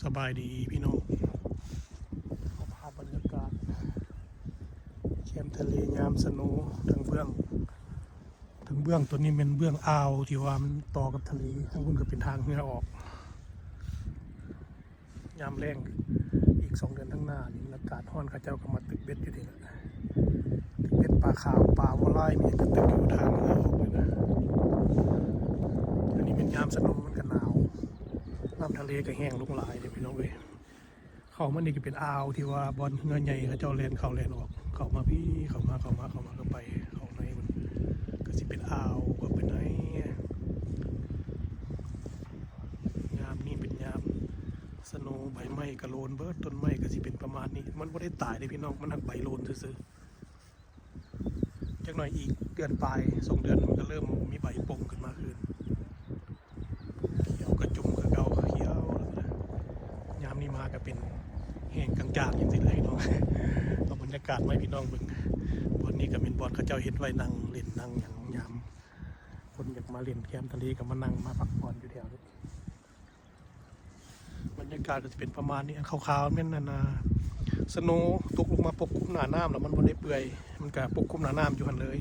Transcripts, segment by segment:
สบายดีพี่น้องภาพบรรยากาศแคมป์ทะเลยามสโนทางเบื้องตัวนี้เป็นเบื้องอ่าวที่ว่ามันต่อกับทะเลทางบนก็เป็นทางเหนือออกยามแรงอีก2 เดือนข้างหน้านี่อากาศร้อนข้าเจ้าก็มาตึกเบ็ดอยู่ที่นั่นตึกเบ็ดปลาขาวปลาวอลไล่มีก็ตึกอยู่ทางเหนือออกเลยนะอันนี้เป็นยามสโนมันก็หนาวน้ำทะเลก็แห้งลงหลายเลยพี่น้องเว้ยเขามันนี่ก็เป็นอ่าวที่ว่าบอลเงินใหญ่เขาเจ้าแลนเข้าแลนออกเข้ามาพี่เข้ามาก็ไปเข้าในมันก็สิเป็นอ่าวก็เป็นไอ้ยามนี่เป็นยามสโนใบไม้กระโลนเบิดต้นไม้ก็สิเป็นประมาณนี้มันไม่ได้ตายเลยพี่น้องมันหักใบโลนซื่อๆจักหน่อยอีกเดือนปลาย2 เดือนมันก็เริ่มมีใบป่งขึ้นมาคืนเขียวกระจุ่มกระเกาเขียวยามนี้มาก็เป็นแห้งกลางๆอย่างสิเลยพี่น้องเอาบรรยากาศไว้พี่น้องเบิ่งบอนนี้ก็เป็นบอนเขาเจ้าเฮ็ดไว้นั่งเล่นนั่งอย่างยามคนอยากมาเล่นแคมป์ทะเลก็มานั่งมาพักผ่อนอยู่แถวนี้บรรยากาศก็จะเป็นประมาณนี้ขาวๆแม่นนาสโนตกลงมาปกคลุมหน้าน้ำแล้วมันบ่ได้เปื่อยมันก็ปกคลุมหน้าน้ำอยู่หั่นเลย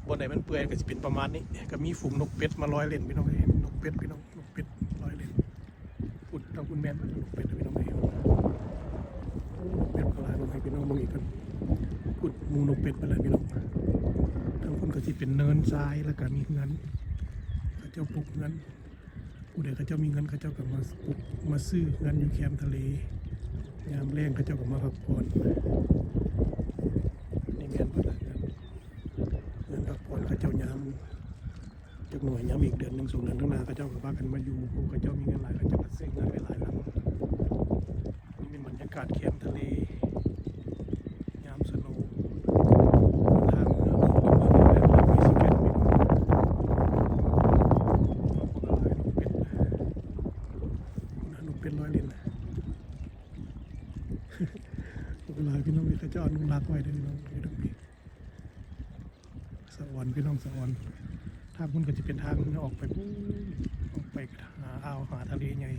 บ่ได้มันเปื่อยก็สิเป็นประมาณนี้ก็มีฝูงนกเป็ดมาลอยเล่นพี่น้องนกเป็ดพี่น้องนกเป็ดลอยเล่นพูดทางคุณแม่นนกเป็ดพี่น้องเป็ดกระไรลงให้พี่น้องมองอีกกันพูดมูนกเป็ดไปเลยพี่น้องทางคนก็สิเป็นเนินทรายแล้วก็มีเงินเขาเจ้าปลูกเงินผู้ใดเขาเจ้ามีเงินเขาเจ้าก็มาปลูกมาซื้อเงินอยู่แคมป์ทะเลยามแรงเขาเจ้าก็มาพักผ่อนนี่เงินเงินพักผ่อนเขาเจ้ายามจักหน่วยยามอีกเดือน1 2 เดือนข้างหน้าเขาเจ้าก็พากันมาอยู่เขาเจ้ามีเงินหลายเขาเจ้าก็ซื้อเงินไปหลายหลังนี่เป็นบรรยากาศแคมป์ทะเลยามสโนทางเหนือออกเป็นเมืองแบบมีสิเกตมีนกเป็ดลอยเล่นเวลาพี่น้องเขาจะอนุรักษ์ไว้ด้วยพี่น้องไม่ต้องมีสวรรค์พี่น้องสวรรค์ทางคุณก็จะเป็นทางออกไปปุ๊บออกไปหาอ่าวหาทะเลใหญ่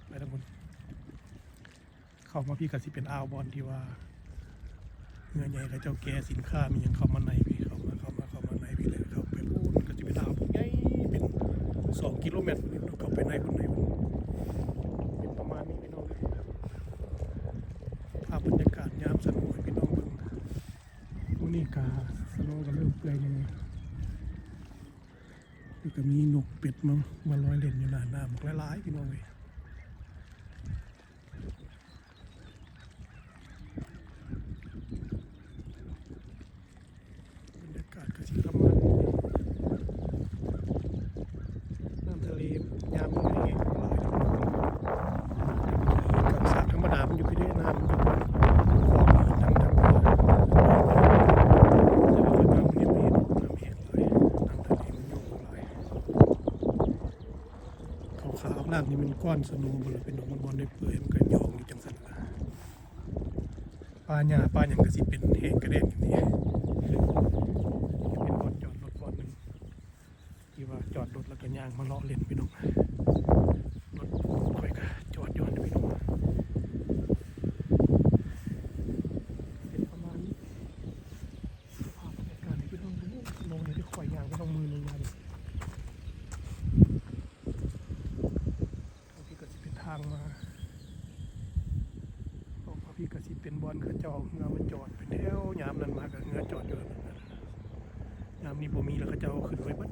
ไปทั้งหมดเข้ามาพี่ก็สิเป็นอ่าวบอลที่ว่าเงินใหญ่เขาเจ้าแก่สินค้ามีอย่างเข้ามาในพี่เข้ามาในพี่เลยเข้าไปปุ๊บก็จะเป็นอ่าวใหญ่เป็น2 กิโลเมตรเข้าไปในคนในเป็นประมาณนี้พี่น้องภาพบรรยากาศยามสนุกให้พี่น้องเบิ่งวันนี้กาสโนก็เริ่มเปื่อยเลยแล้วก็มีนกเป็ดมาลอยเล่นอยู่หน้าน้ำหลายๆพี่น้องเลยบรรยากาศก็สิประมาณนี้น้ำทะเลยามมันแห้งหลายกับสระธรรมดามันอยู่ที่นี่น้ำมันอยู่คลองดังๆน้ำนี่มันก้อนสโนว์บนเป็นดอกมันบอลได้เปื่อยมันก็ยองอยู่จังสันปลาหญ้าปลาอย่างก็สิเป็นแห้งกระเด็นอย่างนี้เป็นบอลจอดรถก่อนหนึ่งที่ว่าจอดรถแล้วก็ย่างมาเลาะเล่นพี่น้องรถค่อยก็จอดย้อนพี่น้องเป็นประมาณนี้ภาพบรรยากาศที่พี่น้องดูลงในที่ข่อยย่างพี่น้องมือลงมาทางมาออกมาพี่กระสิเป็นบอลเขาเจ้าเงามันจอดเป็นแถวยามนั้นมากับเงาจอดอยู่ยามนี้บ่มีแล้วเขาเจ้าขึ้นไว้บัด